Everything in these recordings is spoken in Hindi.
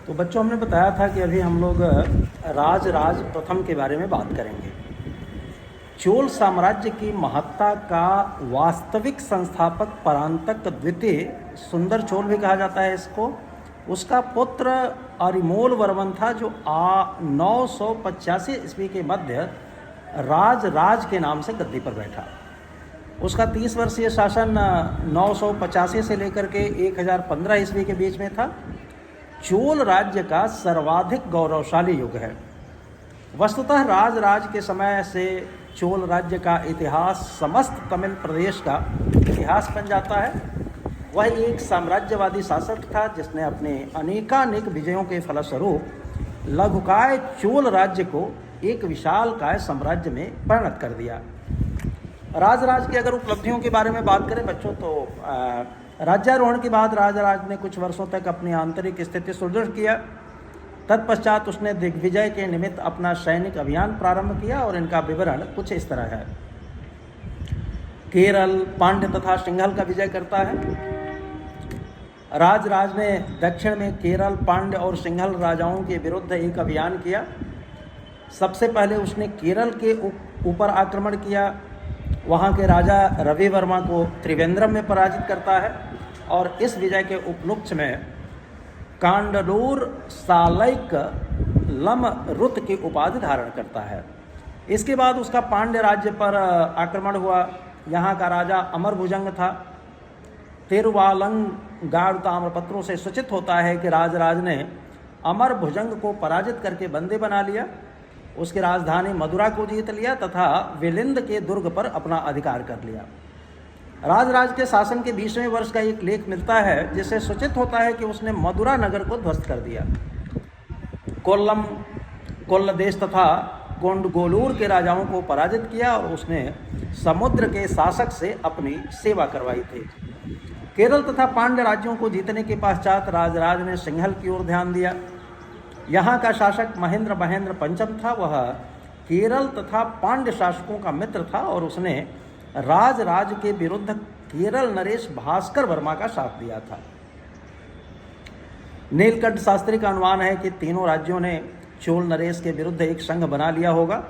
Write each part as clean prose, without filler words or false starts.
तो बच्चों, हमने बताया था कि अभी हम लोग राजराज प्रथम के बारे में बात करेंगे। चोल साम्राज्य की महत्ता का वास्तविक संस्थापक परांतक द्वितीय, सुंदर चोल भी कहा जाता है इसको, उसका पुत्र अरिमोल वर्मन था, जो 985 ईस्वी के मध्य राज के नाम से गद्दी पर बैठा। उसका 30 वर्षीय शासन 985 से लेकर के 1015 ईस्वी के बीच में था। चोल राज्य का सर्वाधिक गौरवशाली युग है। वस्तुतः राज के समय से चोल राज्य का इतिहास समस्त तमिल प्रदेश का इतिहास बन जाता है। वह एक साम्राज्यवादी शासक था जिसने अपने अनेकानेक विजयों के फलस्वरूप लघुकाय चोल राज्य को एक विशालकाय साम्राज्य में परिणत कर दिया। राज की अगर उपलब्धियों के बारे में बात करें बच्चों, तो राज्यारोहण के बाद राज ने कुछ वर्षों तक अपनी आंतरिक स्थिति सुदृढ़ किया। तत्पश्चात उसने दिग्विजय के निमित्त अपना सैनिक अभियान प्रारंभ किया और इनका विवरण कुछ इस तरह है। केरल, पांड्य तथा सिंघल का विजय करता है। राज ने दक्षिण में केरल, पांड्य और सिंघल राजाओं के विरुद्ध एक अभियान किया। सबसे पहले उसने केरल के ऊपर आक्रमण किया। वहाँ के राजा रवि वर्मा को त्रिवेंद्रम में पराजित करता है और इस विजय के उपलक्ष्य में कांडलूर सालैक लम रुत की उपाधि धारण करता है। इसके बाद उसका पांड्य राज्य पर आक्रमण हुआ। यहाँ का राजा अमर भुजंग था। तिरुवालंगाड़ ताम्रपत्रों से सूचित होता है कि राज ने अमर भुजंग को पराजित करके बंदी बना लिया, उसकी राजधानी मदुरा को जीत लिया तथा विलिंद के दुर्ग पर अपना अधिकार कर लिया। राज के शासन के 20वें वर्ष का एक लेख मिलता है जिससे सूचित होता है कि उसने मदुरा नगर को ध्वस्त कर दिया। कोल्ल देश तथा कोंडगोलूर के राजाओं को पराजित किया और उसने समुद्र के शासक से अपनी सेवा करवाई थी। केरल तथा पांड्य राज्यों को जीतने के पश्चात राज ने सिंघल की ओर ध्यान दिया। यहाँ का शासक महेंद्र पंचम था। वह केरल तथा पांड्य शासकों का मित्र था और उसने राज के विरुद्ध केरल नरेश भास्कर वर्मा का साथ दिया था। नीलकंठ शास्त्री का अनुमान है कि तीनों राज्यों ने चोल नरेश के विरुद्ध एक संघ बना लिया होगा।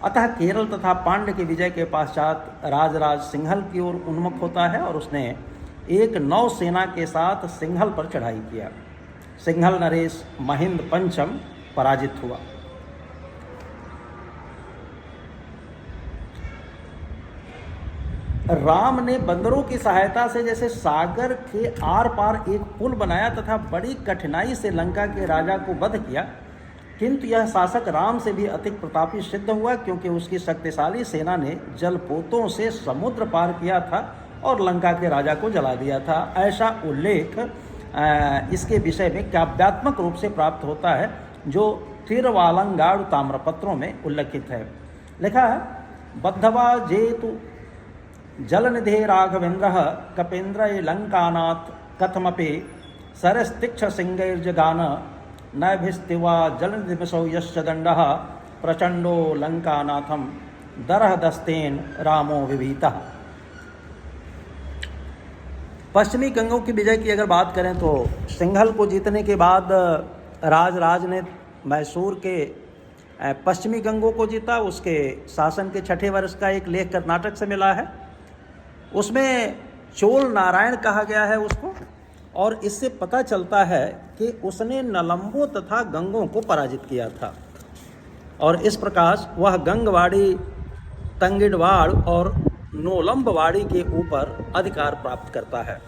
अतः केरल तथा पांड्य के विजय के पश्चात राज सिंघल की ओर उन्मुख होता है और उसने एक नौसेना के साथ सिंघल पर चढ़ाई किया। सिंघल नरेश महेंद्र पंचम पराजित हुआ। राम ने बंदरों की सहायता से जैसे सागर के आर पार एक पुल बनाया तथा बड़ी कठिनाई से लंका के राजा को वध किया, किंतु यह शासक राम से भी अधिक प्रतापी सिद्ध हुआ क्योंकि उसकी शक्तिशाली सेना ने जलपोतों से समुद्र पार किया था और लंका के राजा को जला दिया था। ऐसा उल्लेख इसके विषय में काव्यात्मक रूप से प्राप्त होता है जो तिरुवालंगाड़ ताम्रपत्रों में उल्लिखित है। लिखा है, बद्धवा जेतु जलनिधे राघवेंद्र कपेन्द्र लंकानाथ कथमपि सरस्तिक्ष सिंगैर्जगान नभिस्तिवा जलनिधिमसौ यश्च दंडः प्रचंडो लंकानाथम दरह दस्तेन रामो विभीतः। पश्चिमी गंगों की विजय की अगर बात करें तो सिंघल को जीतने के बाद राज ने मैसूर के पश्चिमी गंगों को जीता। उसके शासन के 6ठे वर्ष का एक लेख कर्नाटक से मिला है। उसमें चोल नारायण कहा गया है उसको, और इससे पता चलता है कि उसने नलंबो तथा गंगों को पराजित किया था और इस प्रकार वह गंगवाड़ी, तंगिडवाड़ और नोलंबवाड़ी के ऊपर अधिकार प्राप्त करता है।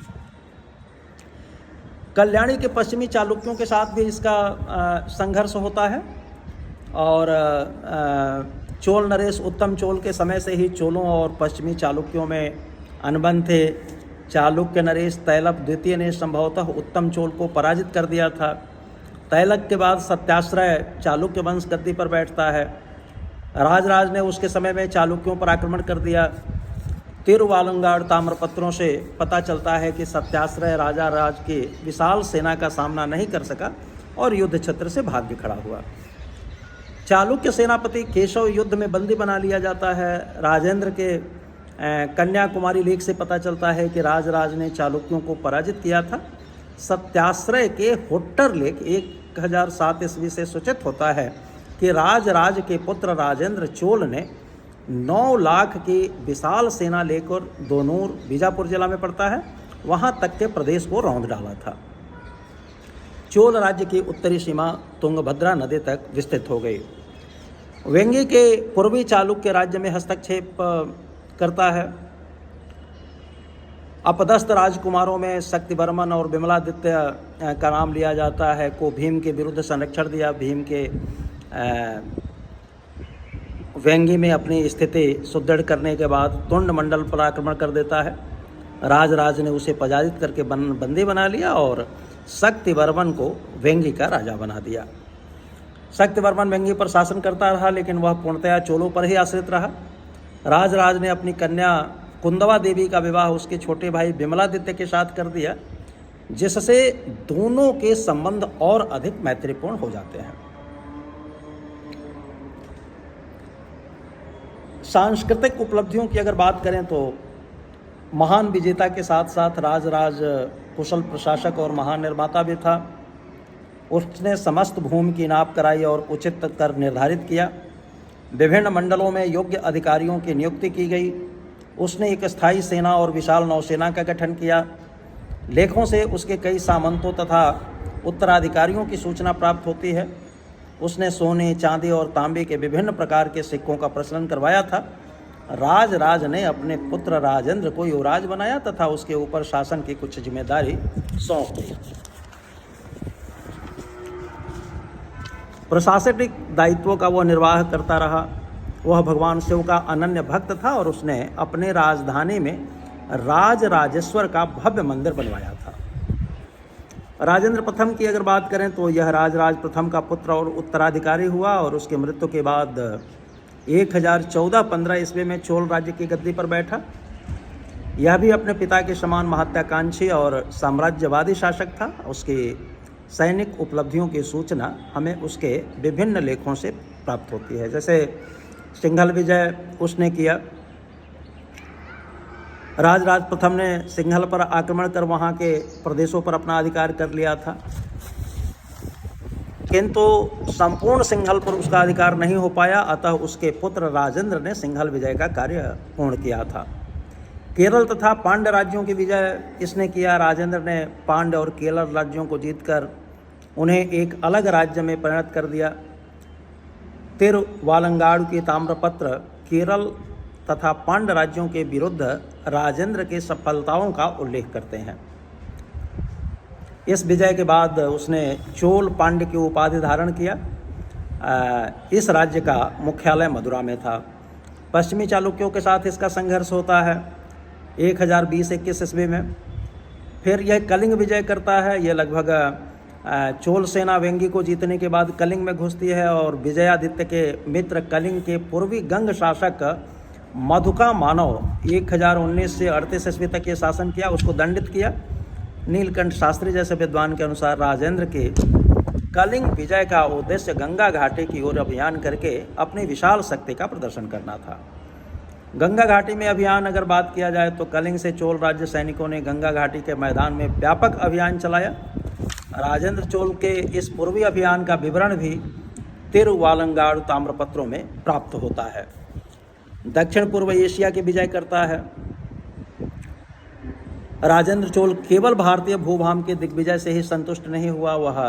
कल्याणी के पश्चिमी चालुक्यों के साथ भी इसका संघर्ष होता है और चोल नरेश उत्तम चोल के समय से ही चोलों और पश्चिमी चालुक्यों में अनुबंध थे। चालुक्य नरेश तैलप द्वितीय ने संभवतः उत्तम चोल को पराजित कर दिया था। तैलक के बाद सत्याश्रय चालुक्य वंश गद्दी पर बैठता है। राज ने उसके समय में चालुक्यों पर आक्रमण कर दिया। तिरुवालंगाड़ ताम्रपत्रों से पता चलता है कि सत्याश्रय राज की विशाल सेना का सामना नहीं कर सका और युद्ध क्षेत्र से भाग के खड़ा हुआ। चालुक्य सेनापति केशव युद्ध में बंदी बना लिया जाता है। राजेंद्र के कन्याकुमारी लेख से पता चलता है कि राज ने चालुक्यों को पराजित किया था। सत्याश्रय के होट्टर लेख 1007 ईस्वी से सूचित होता है कि राज के पुत्र राजेंद्र चोल ने 9 लाख की विशाल सेना लेकर दोनूर, बीजापुर जिला में पड़ता है, वहां तक के प्रदेश को रौंद डाला था। चोल राज्य की उत्तरी सीमा तुंगभद्रा नदी तक विस्तृत हो गई। वेंगी के पूर्वी चालुक्य राज्य में हस्तक्षेप करता है। अपदस्थ राजकुमारों में शक्तिवर्मन और विमलादित्य का नाम लिया जाता है, को भीम के विरुद्ध संरक्षण दिया। भीम के वेंगी में अपनी स्थिति सुदृढ़ करने के बाद तुंड मंडल पर आक्रमण कर देता है। राज ने उसे पराजित करके बंदी बना लिया और शक्तिवर्मन को वेंगी का राजा बना दिया। शक्तिवर्मन वेंगी पर शासन करता रहा, लेकिन वह पूर्णतया चोलों पर ही आश्रित रहा। राज ने अपनी कन्या कुंदवा देवी का विवाह उसके छोटे भाई विमलादित्य के साथ कर दिया, जिससे दोनों के संबंध और अधिक मैत्रीपूर्ण हो जाते हैं। सांस्कृतिक उपलब्धियों की अगर बात करें तो महान विजेता के साथ साथ राज कुशल प्रशासक और महान निर्माता भी था। उसने समस्त भूमि की नाप कराई और उचित कर निर्धारित किया। विभिन्न मंडलों में योग्य अधिकारियों की नियुक्ति की गई। उसने एक स्थायी सेना और विशाल नौसेना का गठन किया। लेखों से उसके कई सामंतों तथा उत्तराधिकारियों की सूचना प्राप्त होती है। उसने सोने, चांदी और तांबे के विभिन्न प्रकार के सिक्कों का प्रचलन करवाया था। राज ने अपने पुत्र राजेंद्र को युवराज बनाया तथा उसके ऊपर शासन की कुछ जिम्मेदारी सौंप दी। प्रशासनिक दायित्वों का वह निर्वाह करता रहा। वह भगवान शिव का अनन्य भक्त था और उसने अपने राजधानी में राजेश्वर का भव्य मंदिर बनवाया था। राजेंद्र प्रथम की अगर बात करें तो यह राज प्रथम का पुत्र और उत्तराधिकारी हुआ और उसके मृत्यु के बाद 1014-15 ईस्वी में चोल राज्य की गद्दी पर बैठा। यह भी अपने पिता के समान महत्वाकांक्षी और साम्राज्यवादी शासक था। उसकी सैनिक उपलब्धियों की सूचना हमें उसके विभिन्न लेखों से प्राप्त होती है। जैसे सिंघल विजय उसने किया। राज प्रथम ने सिंघल पर आक्रमण कर वहाँ के प्रदेशों पर अपना अधिकार कर लिया था, किंतु संपूर्ण सिंघल पर उसका अधिकार नहीं हो पाया। अतः उसके पुत्र राजेंद्र ने सिंघल विजय का कार्य पूर्ण किया था। केरल तथा पांड्य राज्यों की विजय इसने किया। राजेंद्र ने पांड्य और केरल राज्यों को जीतकर उन्हें एक अलग राज्य में परिणत कर दिया। तिरुवालंगाड़ू के ताम्रपत्र केरल तथा पांड्य राज्यों के विरुद्ध राजेंद्र के सफलताओं का उल्लेख करते हैं। इस विजय के बाद उसने चोल पांड्य की उपाधि धारण किया। इस राज्य का मुख्यालय मदुरा में था। पश्चिमी चालुक्यों के साथ इसका संघर्ष होता है 1020-21 ईस्वी में। फिर यह कलिंग विजय करता है। यह लगभग चोल सेना वेंगी को जीतने के बाद कलिंग में घुसती है और विजयादित्य के मित्र कलिंग के पूर्वी गंग शासक मधुका मानव 1019 से 38 ईस्वी तक ये शासन किया, उसको दंडित किया। नीलकंठ शास्त्री जैसे विद्वान के अनुसार राजेंद्र के कलिंग विजय का उद्देश्य गंगा घाटी की ओर अभियान करके अपनी विशाल शक्ति का प्रदर्शन करना था। गंगा घाटी में अभियान अगर बात किया जाए तो कलिंग से चोल राज्य सैनिकों ने गंगा घाटी के मैदान में व्यापक अभियान चलाया। राजेंद्र चोल के इस पूर्वी अभियान का विवरण भी तिरुवालंगाड़ू ताम्रपत्रों में प्राप्त होता है। दक्षिण पूर्व एशिया की विजय करता है। राजेंद्र चोल केवल भारतीय भूभाग के दिग्विजय से ही संतुष्ट नहीं हुआ, वह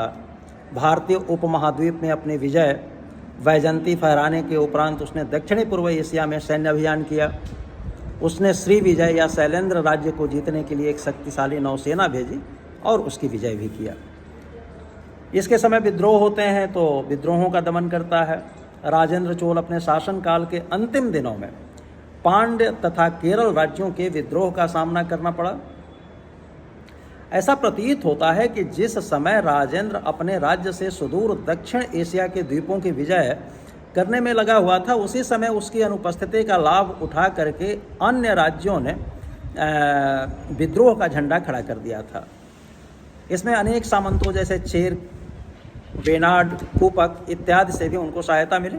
भारतीय उपमहाद्वीप में अपनी विजय वैजंती फहराने के उपरांत उसने दक्षिणी पूर्व एशिया में सैन्य अभियान किया। उसने श्री विजय या शैलेंद्र राज्य को जीतने के लिए एक शक्तिशाली नौसेना भेजी और उसकी विजय भी किया। इसके समय विद्रोह होते हैं तो विद्रोहों का दमन करता है। राजेंद्र चोल अपने शासनकाल के अंतिम दिनों में पांड्य तथा केरल राज्यों के विद्रोह का सामना करना पड़ा। ऐसा प्रतीत होता है कि जिस समय राजेंद्र अपने राज्य से सुदूर दक्षिण एशिया के द्वीपों की विजय करने में लगा हुआ था, उसी समय उसकी अनुपस्थिति का लाभ उठा करके अन्य राज्यों ने विद्रोह का झंडा खड़ा कर दिया था। इसमें अनेक सामंतों जैसे चेर, बेनाड, कूपक इत्यादि से भी उनको सहायता मिली।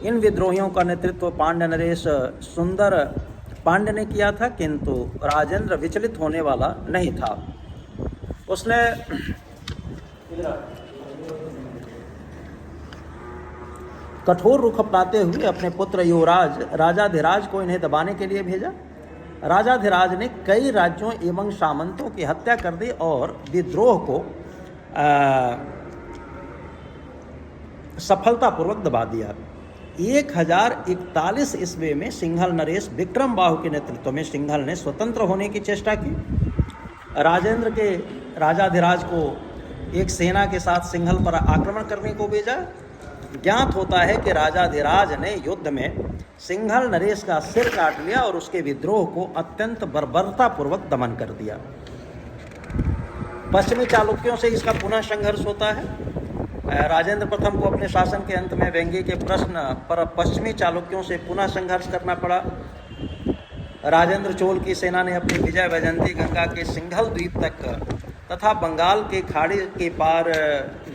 इन विद्रोहियों का नेतृत्व पांड्य नरेश सुंदर पांड्य ने किया था, किंतु राजेंद्र विचलित होने वाला नहीं था। उसने कठोर रुख अपनाते हुए अपने पुत्र युवराज राजाधिराज को इन्हें दबाने के लिए भेजा। राजाधिराज ने कई राज्यों एवं सामंतों की हत्या कर दी और विद्रोह को सफलतापूर्वक दबा दिया। 1041 ईस्वी में सिंघल नरेश विक्रम बाहु के नेतृत्व में सिंघल ने स्वतंत्र होने की चेष्टा की। राजेंद्र के राजाधिराज को एक सेना के साथ सिंघल पर आक्रमण करने को भेजा। ज्ञात होता है कि राजाधिराज ने युद्ध में सिंघल नरेश का सिर काट लिया और उसके विद्रोह को अत्यंत बर्बरतापूर्वक दमन कर दिया। पश्चिमी चालुक्यों से इसका पुनः संघर्ष होता है। राजेंद्र प्रथम को अपने शासन के अंत में व्यंग्य के प्रश्न पर पश्चिमी चालुक्यों से पुनः संघर्ष करना पड़ा। राजेंद्र चोल की सेना ने अपनी विजय वैजयंती गंगा के सिंघल द्वीप तक तथा बंगाल के खाड़ी के पार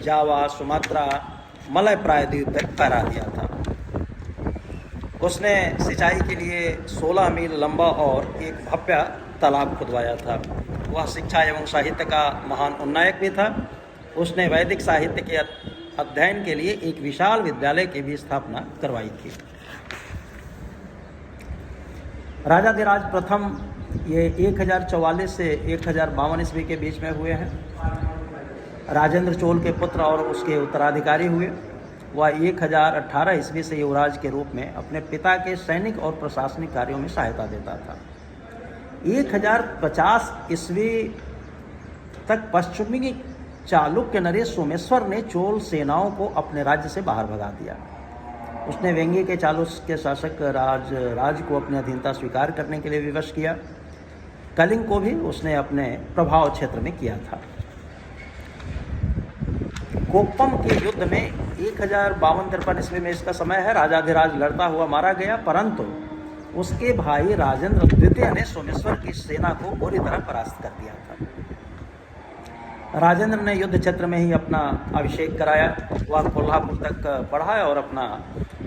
जावा, सुमात्रा, मलय प्राय द्वीप तक फहरा दिया था। उसने सिंचाई के लिए 16 मील लंबा और एक भव्य तालाब खुदवाया था। वह शिक्षा एवं साहित्य का महान उन्नायक भी था। उसने वैदिक साहित्य के अध्ययन के लिए एक विशाल विद्यालय की भी स्थापना करवाई थी। राजाधिराज प्रथम ये 1044 से 1052 ईस्वी के बीच में हुए हैं। राजेंद्र चोल के पुत्र और उसके उत्तराधिकारी हुए। वह 1018 ईस्वी से युवराज के रूप में अपने पिता के सैनिक और प्रशासनिक कार्यों में सहायता देता था। 1050 ईस्वी तक पश्चिमी चालुक्य नरेश सोमेश्वर ने चोल सेनाओं को अपने राज्य से बाहर भगा दिया। उसने व्यंग्य के चालुक्य शासक राज को अपनी अधीनता स्वीकार करने के लिए विवश किया। कलिंग को भी उसने अपने प्रभाव क्षेत्र में किया था। कोप्पम के युद्ध में 1052-53 ईस्वी में इसका समय है। राजाधिराज लड़ता हुआ मारा गया, परंतु उसके भाई राजेंद्र द्वितीय ने सोमेश्वर की सेना को बुरी तरह परास्त कर दिया था। राजेंद्र ने युद्ध क्षेत्र में ही अपना अभिषेक कराया। वह कोल्हापुर तक बढ़ा और अपना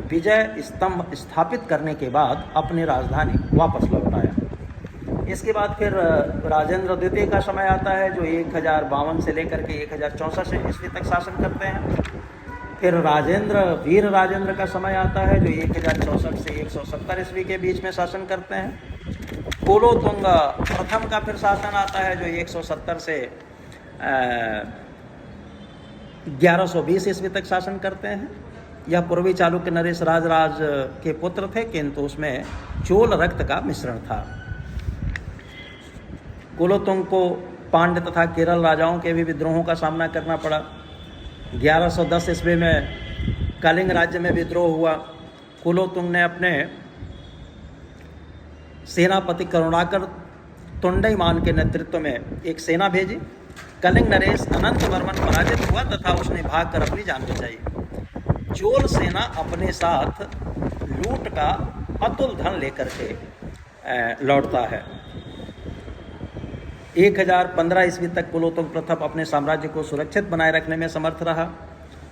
विजय स्तंभ स्थापित करने के बाद अपनी राजधानी वापस लौट आया। इसके बाद फिर राजेंद्र द्वितीय का समय आता है, जो 1052 से लेकर के 1064 ईस्वी तक शासन करते हैं। फिर वीर राजेंद्र का समय आता है, जो 1064 से 170 ईस्वी के बीच में शासन करते हैं। कुलोतुंग प्रथम का फिर शासन आता है, जो 170 से 1120 ईस्वी तक शासन करते हैं। यह पूर्वी चालुक्य नरेश राजराज के पुत्र थे, किंतु उसमें चोल रक्त का मिश्रण था। कुलोतुंग को पांड्य तथा केरल राजाओं के भी विद्रोहों का सामना करना पड़ा। 1110 ईस्वी में कलिंग राज्य में विद्रोह हुआ। कुलोतुंग ने अपने सेनापति करुणाकर तोंडईमान के नेतृत्व में एक सेना भेजी। कलिंग नरेश अनंत वर्मन पराजित हुआ तथा उसने भागकर अपनी जान बचाई। चोल सेना अपने साथ लूट का अतुल धन लेकर के लौटता है। 1015 ईस्वी तक कुलोतुंग प्रथम अपने साम्राज्य को सुरक्षित बनाए रखने में समर्थ रहा।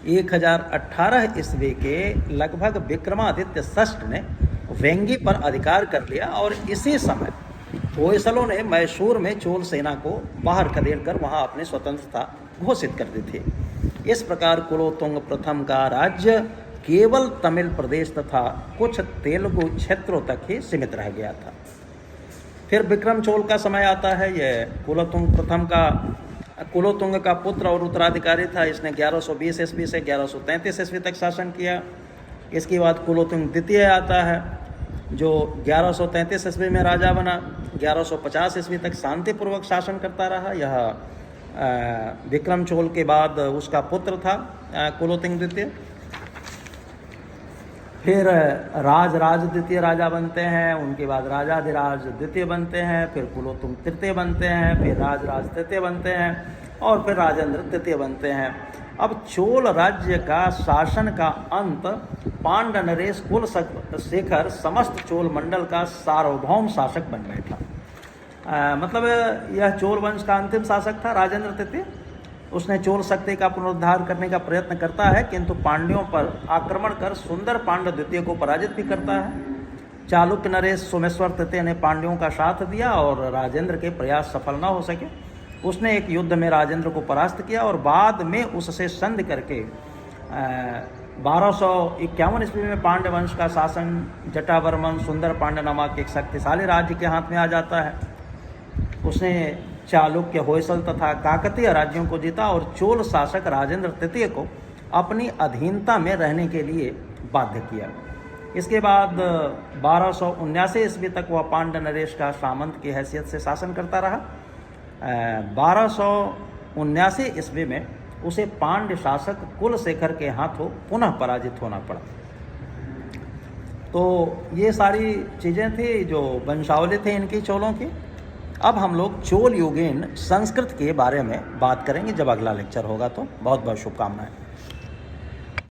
1018 ईस्वी के लगभग विक्रमादित्य षष्ठ ने वेंगी पर अधिकार कर लिया और इसी समय होयसलों ने मैसूर में चोल सेना को बाहर खदेड़कर वहां अपनी स्वतंत्रता घोषित कर दी थी। इस प्रकार कुलोतुंग प्रथम का राज्य केवल तमिल प्रदेश तथा कुछ तेलुगु क्षेत्रों तक ही सीमित रह गया था। फिर विक्रम चोल का समय आता है। यह कुलोतुंग का पुत्र और उत्तराधिकारी था। इसने 1120 ईस्वी से 1133 ईस्वी तक शासन किया। इसके बाद कुलोतुंग द्वितीय आता है, जो 1133 ईस्वी में राजा बना। 1150 ईस्वी तक शांतिपूर्वक शासन करता रहा। यह विक्रम चोल के बाद उसका पुत्र था कुलोतुंग द्वितीय। फिर राज द्वितीय राजा बनते हैं। उनके बाद राजाधिराज द्वितीय बनते हैं। फिर कुलोतुंग तृतीय बनते हैं। फिर राज तृतीय बनते हैं और फिर राजेंद्र तृतीय बनते हैं। अब चोल राज्य का शासन का अंत पांड्य नरेश कुलशेखर समस्त चोल मंडल का सार्वभौम शासक बन बैठा। मतलब यह चोल वंश का अंतिम शासक था राजेंद्र तृतीय। उसने चोल शक्ति का पुनरुद्धार करने का प्रयत्न करता है, किंतु पांड्यों पर आक्रमण कर सुंदर पांड्य द्वितीय को पराजित भी करता है। चालुक्य नरेश सोमेश्वर तृतीय ने पांड्यों का साथ दिया और राजेंद्र के प्रयास सफल न हो सके। उसने एक युद्ध में राजेंद्र को परास्त किया और बाद में उससे संधि करके 1251 ईस्वी में पांड्य वंश का शासन जटावर्मन सुंदर पांड्य नामक एक शक्तिशाली राज्य के हाथ में आ जाता है। उसने चालुक्य, होयसल तथा काकतीय राज्यों को जीता और चोल शासक राजेंद्र तृतीय को अपनी अधीनता में रहने के लिए बाध्य किया। इसके बाद 1279 ईस्वी तक वह पांड्य नरेश का सामंत की हैसियत से शासन करता रहा। 1279 ईस्वी में उसे पांड्य शासक कुलशेखर के हाथों पुनः पराजित होना पड़ा। तो ये सारी चीज़ें थी जो वंशावली थे इनकी चोलों की। अब हम लोग चोल युगीन संस्कृत के बारे में बात करेंगे जब अगला लेक्चर होगा। तो बहुत बहुत शुभकामनाएं।